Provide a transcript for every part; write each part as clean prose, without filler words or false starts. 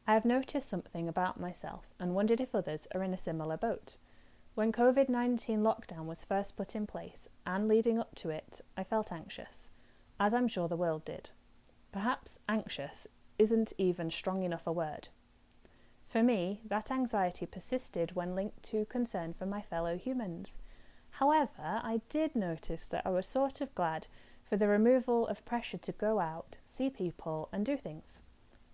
I have noticed something about myself and wondered if others are in a similar boat. When COVID-19 lockdown was first put in place and leading up to it, I felt anxious, as I'm sure the world did. Perhaps anxious isn't even strong enough a word. For me, that anxiety persisted when linked to concern for my fellow humans. However, I did notice that I was sort of glad for the removal of pressure to go out, see people and do things.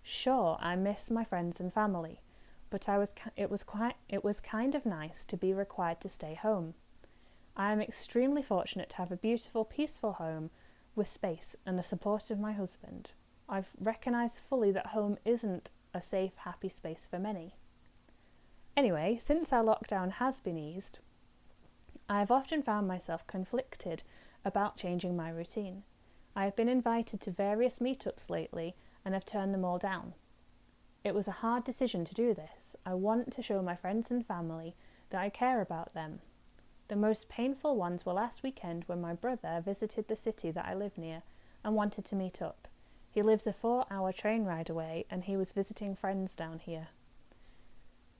Sure, I miss my friends and family, but it was kind of nice to be required to stay home. I am extremely fortunate to have a beautiful, peaceful home with space and the support of my husband. I've recognised fully that home isn't a safe, happy space for many. Anyway, since our lockdown has been eased, I have often found myself conflicted about changing my routine. I have been invited to various meetups lately and have turned them all down. It was a hard decision to do this. I want to show my friends and family that I care about them. The most painful ones were last weekend when my brother visited the city that I live near and wanted to meet up. He lives a 4-hour train ride away and he was visiting friends down here.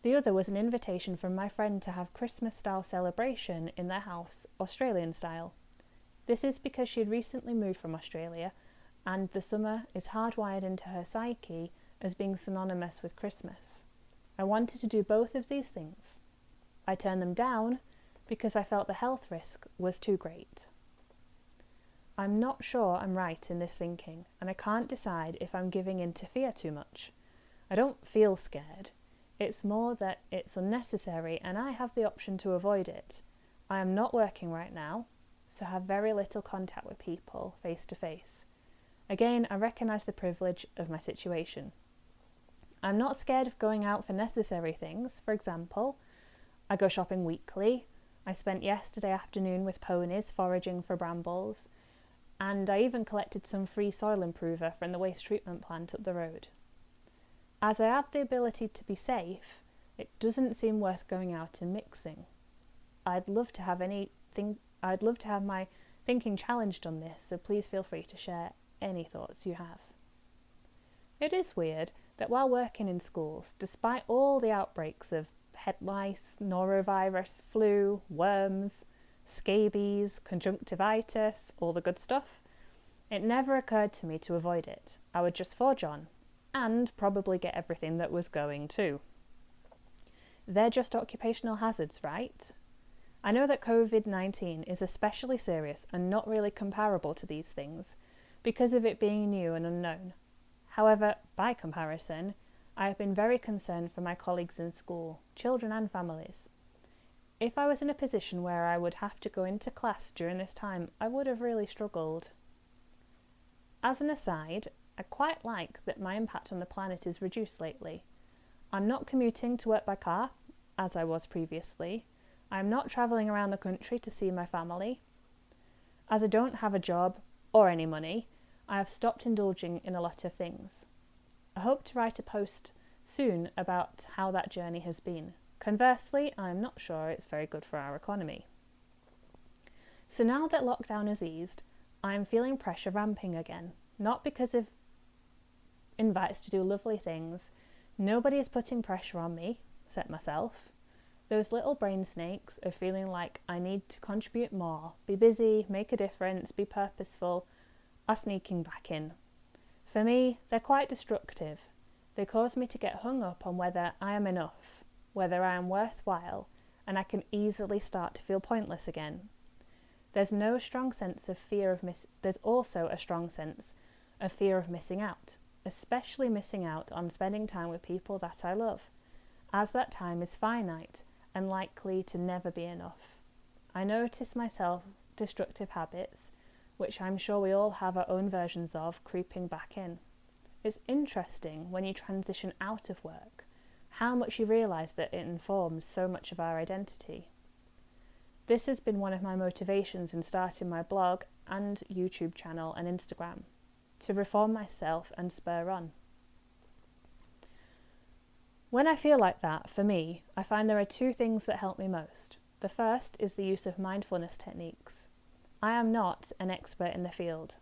The other was an invitation from my friend to have Christmas-style celebration in their house, Australian style. This is because she had recently moved from Australia and the summer is hardwired into her psyche as being synonymous with Christmas. I wanted to do both of these things. I turned them down because I felt the health risk was too great. I'm not sure I'm right in this thinking, and I can't decide if I'm giving in to fear too much. I don't feel scared. It's more that it's unnecessary and I have the option to avoid it. I am not working right now, so have very little contact with people face to face. Again, I recognise the privilege of my situation. I'm not scared of going out for necessary things. For example, I go shopping weekly. I spent yesterday afternoon with ponies foraging for brambles, and I even collected some free soil improver from the waste treatment plant up the road. As I have the ability to be safe, it doesn't seem worth going out and mixing. I'd love to have my thinking challenged on this, so please feel free to share any thoughts you have. It is weird that while working in schools, despite all the outbreaks of head lice, norovirus, flu, worms, scabies, conjunctivitis, all the good stuff, it never occurred to me to avoid it. I would just forge on, and probably get everything that was going too. They're just occupational hazards, right? I know that COVID-19 is especially serious and not really comparable to these things because of it being new and unknown. However, by comparison, I have been very concerned for my colleagues in school, children and families. If I was in a position where I would have to go into class during this time, I would have really struggled. As an aside, I quite like that my impact on the planet is reduced lately. I'm not commuting to work by car, as I was previously. I'm not travelling around the country to see my family. As I don't have a job or any money, I have stopped indulging in a lot of things. I hope to write a post soon about how that journey has been. Conversely, I'm not sure it's very good for our economy. So now that lockdown has eased, I'm feeling pressure ramping again, not because of invites to do lovely things. Nobody is putting pressure on me, except myself. Those little brain snakes of feeling like I need to contribute more, be busy, make a difference, be purposeful, are sneaking back in. For me, they're quite destructive. They cause me to get hung up on whether I am enough, whether I am worthwhile, and I can easily start to feel pointless again. There's also a strong sense of fear of missing out, especially missing out on spending time with people that I love, as that time is finite and likely to never be enough. I notice my self-destructive habits, which I'm sure we all have our own versions of, creeping back in. It's interesting when you transition out of work, how much you realise that it informs so much of our identity. This has been one of my motivations in starting my blog and YouTube channel and Instagram, to reform myself and spur on. When I feel like that, for me, I find there are two things that help me most. The first is the use of mindfulness techniques. I am not an expert in the field.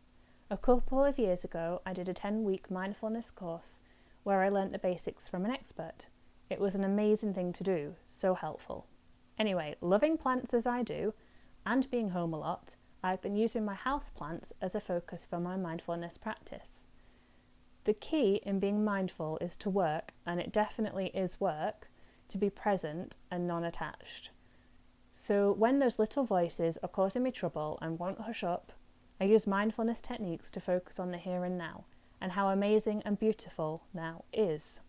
A couple of years ago, I did a 10-week mindfulness course where I learnt the basics from an expert. It was an amazing thing to do, so helpful. Anyway, loving plants as I do, and being home a lot, I've been using my houseplants as a focus for my mindfulness practice. The key in being mindful is to work, and it definitely is work, to be present and non-attached. So when those little voices are causing me trouble and won't hush up, I use mindfulness techniques to focus on the here and now, and how amazing and beautiful now is.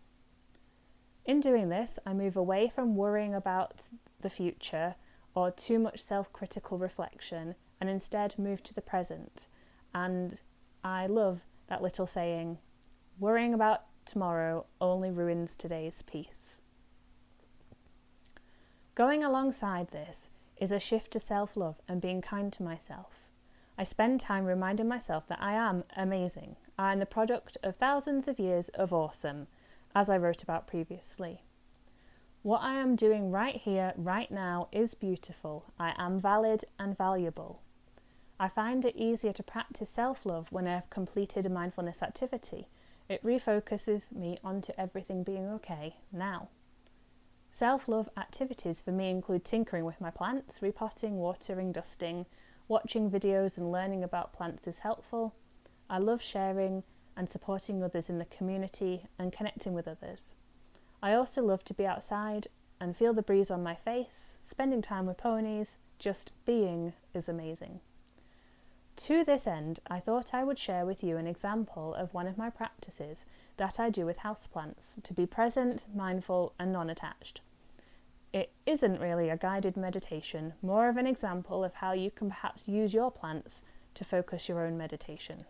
In doing this, I move away from worrying about the future or too much self-critical reflection, and instead move to the present. And I love that little saying, worrying about tomorrow only ruins today's peace. Going alongside this is a shift to self-love and being kind to myself. I spend time reminding myself that I am amazing. I am the product of thousands of years of awesome, as I wrote about previously. What I am doing right here, right now, is beautiful. I am valid and valuable. I find it easier to practice self-love when I have completed a mindfulness activity. It refocuses me onto everything being okay now. Self-love activities for me include tinkering with my plants, repotting, watering, dusting. Watching videos and learning about plants is helpful. I love sharing and supporting others in the community and connecting with others. I also love to be outside and feel the breeze on my face. Spending time with ponies, just being is amazing. To this end, I thought I would share with you an example of one of my practices that I do with houseplants to be present, mindful and non-attached. It isn't really a guided meditation, more of an example of how you can perhaps use your plants to focus your own meditation.